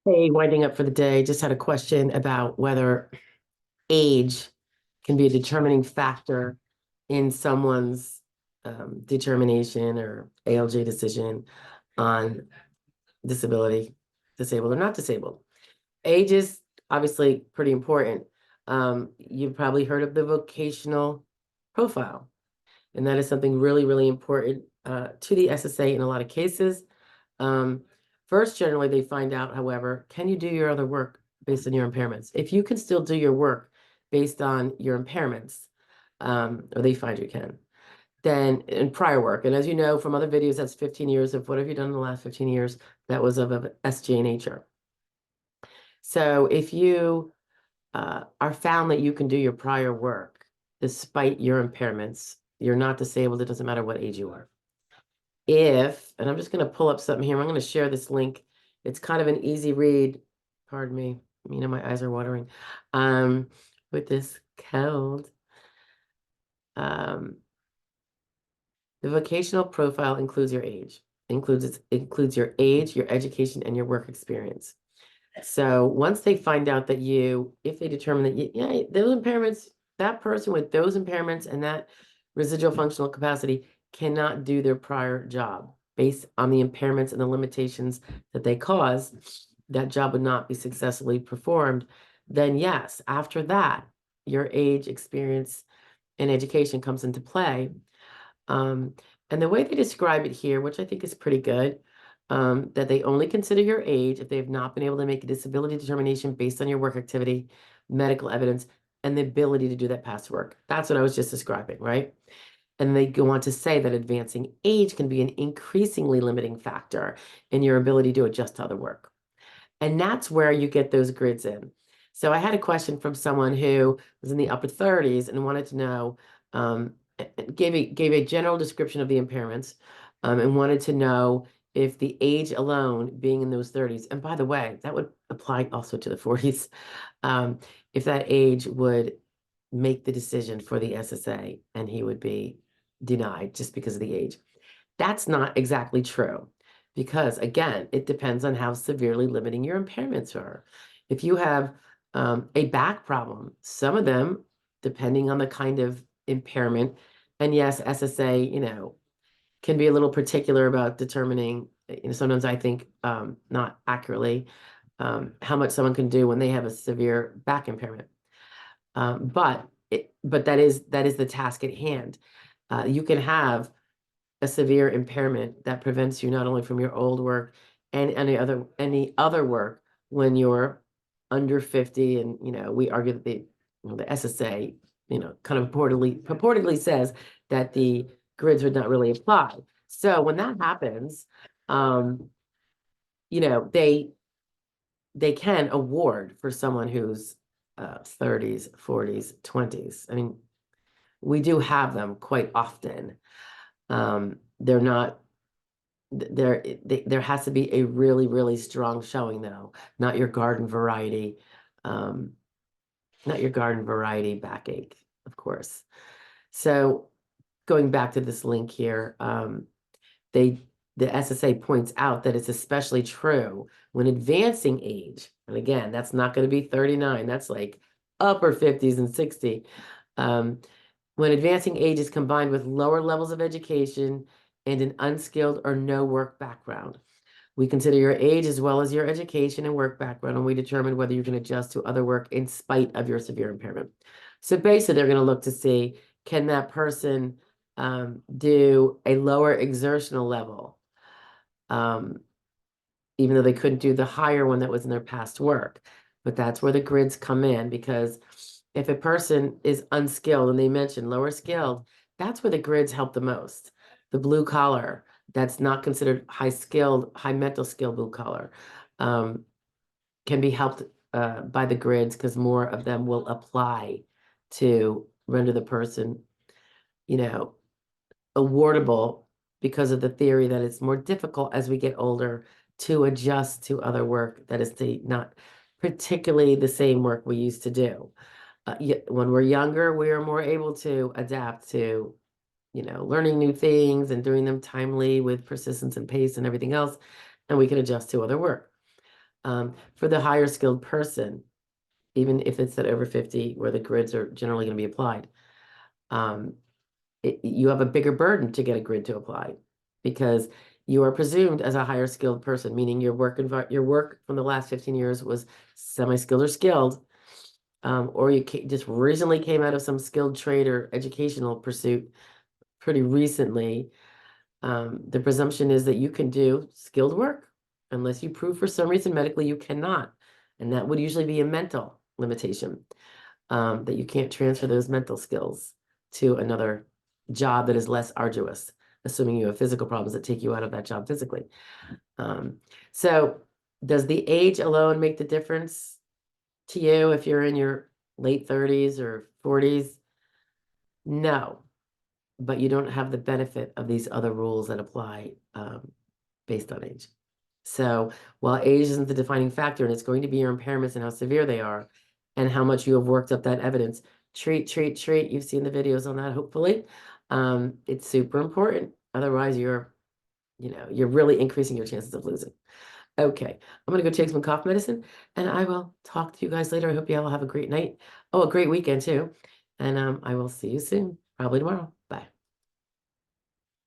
Hey, winding up for the day, just had a question about whether age can be a determining factor in someone's determination or ALJ decision on disability, disabled or not disabled. Age is obviously pretty important. You've probably heard of the vocational profile, and that is something really, really important to the SSA in a lot of cases. Um, First, generally, they find out, however, can you do your other work based on your impairments? If you can still do your work based on your impairments, or they find you can, then in prior work, and as you know from other videos, that's 15 years of what have you done in the last 15 years that was of SJ nature. So if you are found that you can do your prior work despite your impairments, you're not disabled, it doesn't matter what age you are. And I'm just going to pull up something here. I'm going to share this link. It's kind of an easy read. Pardon me. My eyes are watering. With this cold. Um, the vocational profile includes your age. Includes your age, your education, and your work experience. So once they find out that if they determine that yeah, those impairments, that person with those impairments and that residual functional capacity cannot do their prior job based on the impairments and the limitations that they cause, that job would not be successfully performed, then yes, after that, your age, experience, and education comes into play. Um, and the way they describe it here, which I think is pretty good, that they only consider your age if they have not been able to make a disability determination based on your work activity, medical evidence, and the ability to do that past work. That's what I was just describing, right? And they go on to say that advancing age can be an increasingly limiting factor in your ability to adjust to other work. And that's where you get those grids in. So I had a question from someone who was in the upper 30s and wanted to know, gave a general description of the impairments, and wanted to know if the age alone being in those 30s, and by the way, that would apply also to the 40s, if that age would make the decision for the SSA and he would be denied just because of the age. That's not exactly true because, again, it depends on how severely limiting your impairments are. If you have a back problem, some of them, depending on the kind of impairment, and yes, SSA, can be a little particular about determining, sometimes I think not accurately, how much someone can do when they have a severe back impairment. But that is the task at hand. You can have a severe impairment that prevents you not only from your old work and any other work when you're under 50. And we argue that the SSA kind of purportedly says that the grids would not really apply. So when that happens, um, they can award for someone who's 30s, 40s, 20s. I mean, we do have them quite often. They're not there has to be a really, really strong showing though, not your garden variety, um, not your garden variety backache, of course. So going back to this link here, they the SSA points out that it's especially true when advancing age, and again, that's not going to be 39, that's like upper 50s and 60. When advancing age is combined with lower levels of education and an unskilled or no work background. We consider your age as well as your education and work background, and we determine whether you can adjust to other work in spite of your severe impairment. So basically, they're going to look to see, can that person do a lower exertional level, even though they couldn't do the higher one that was in their past work. But that's where the grids come in, because if a person is unskilled, and they mentioned lower skilled, that's where the grids help the most. The blue collar, that's not considered high skilled, high mental skill blue collar, can be helped by the grids because more of them will apply to render the person, awardable, because of the theory that it's more difficult as we get older to adjust to other work that is not particularly the same work we used to do. When we're younger, we are more able to adapt to, learning new things and doing them timely with persistence and pace and everything else, and we can adjust to other work. For the higher skilled person, even if it's at over 50, where the grids are generally going to be applied, um, you have a bigger burden to get a grid to apply because you are presumed as a higher skilled person, meaning your work from the last 15 years was semi-skilled or skilled, or you just recently came out of some skilled trade or educational pursuit pretty recently. The presumption is that you can do skilled work unless you prove for some reason medically you cannot. And that would usually be a mental limitation, that you can't transfer those mental skills to another job that is less arduous, assuming you have physical problems that take you out of that job physically. So does the age alone make the difference to you if you're in your late 30s or 40s? No, but you don't have the benefit of these other rules that apply based on age. So while age isn't the defining factor, and it's going to be your impairments and how severe they are, and how much you have worked up that evidence, treat. You've seen the videos on that, hopefully. It's super important. Otherwise, you're really increasing your chances of losing. Okay, I'm gonna go take some cough medicine, and I will talk to you guys later. I hope you all have a great night. Oh, a great weekend too. And I will see you soon, probably tomorrow.